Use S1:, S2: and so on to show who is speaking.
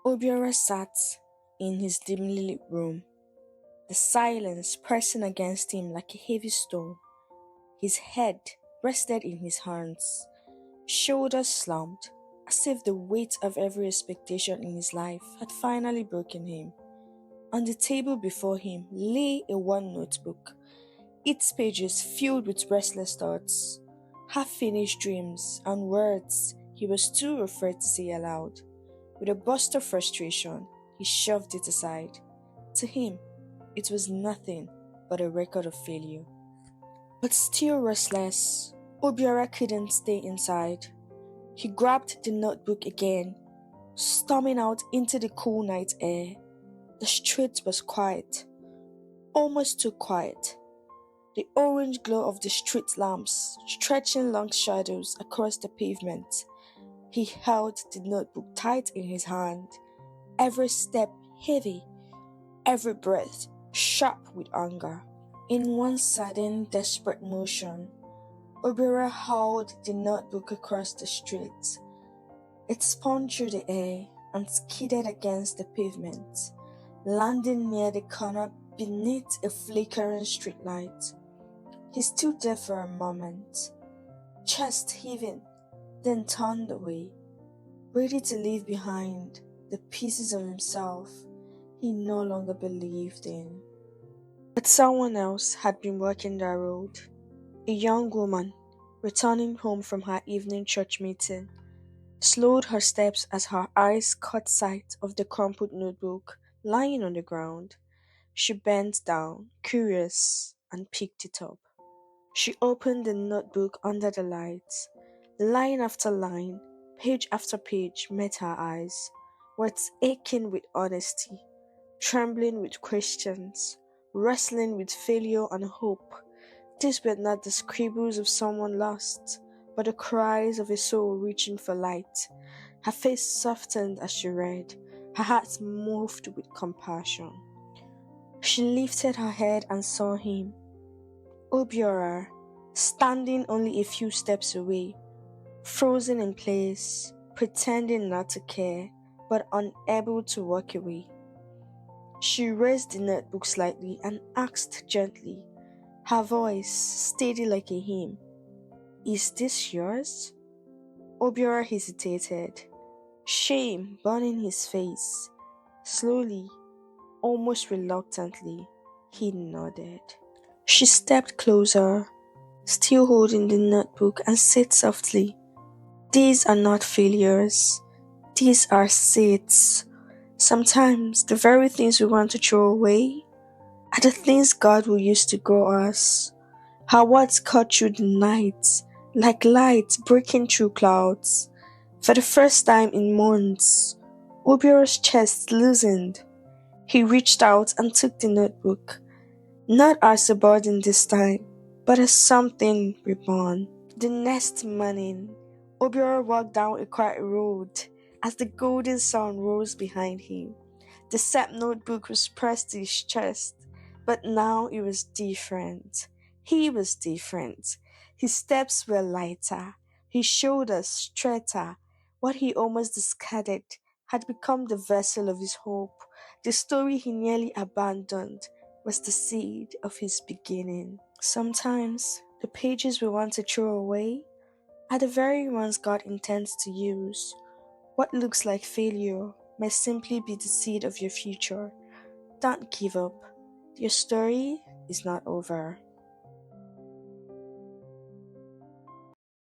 S1: Obiora sat in his dimly lit room, the silence pressing against him like a heavy stone. His head rested in his hands, shoulders slumped, as if the weight of every expectation in his life had finally broken him. On the table before him lay a one notebook, its pages filled with restless thoughts, half-finished dreams, and words he was too afraid to say aloud. With a burst of frustration, he shoved it aside. To him, it was nothing but a record of failure. But still restless, Obiora couldn't stay inside. He grabbed the notebook again, storming out into the cool night air. The street was quiet, almost too quiet. The orange glow of the street lamps stretching long shadows across the pavement. He held the notebook tight in his hand, every step heavy, every breath sharp with anger. In one sudden, desperate motion, Obiora hauled the notebook across the street. It spun through the air and skidded against the pavement, landing near the corner beneath a flickering streetlight. He stood there for a moment, chest heaving, then turned away, ready to leave behind the pieces of himself he no longer believed in. But someone else had been walking that road, a young woman returning home from her evening church meeting, slowed her steps as her eyes caught sight of the crumpled notebook lying on the ground. She bent down, curious, and picked it up. She opened the notebook under the lights. Line after line, page after page met her eyes, words aching with honesty, trembling with questions, wrestling with failure and hope. These were not the scribbles of someone lost, but the cries of a soul reaching for light. Her face softened as she read, her heart moved with compassion. She lifted her head and saw him, Obiora, standing only a few steps away, frozen in place, pretending not to care, but unable to walk away. She raised the notebook slightly and asked gently, her voice steady like a hymn, "Is this yours?" Obiora hesitated, shame burning his face. Slowly, almost reluctantly, he nodded. She stepped closer, still holding the notebook, and said softly, "These are not failures. These are seeds. Sometimes the very things we want to throw away are the things God will use to grow us." Her words cut through the night, like light breaking through clouds. For the first time in months, Obiora's chest loosened. He reached out and took the notebook, not as a burden this time, but as something reborn. The next morning, Obiora walked down a quiet road as the golden sun rose behind him. The sap notebook was pressed to his chest, but now it was different. He was different. His steps were lighter, his shoulders straighter. What he almost discarded had become the vessel of his hope. The story he nearly abandoned was the seed of his beginning. Sometimes, the pages we want to throw away are the very ones God intends to use. What looks like failure may simply be the seed of your future. Don't give up. Your story is not over.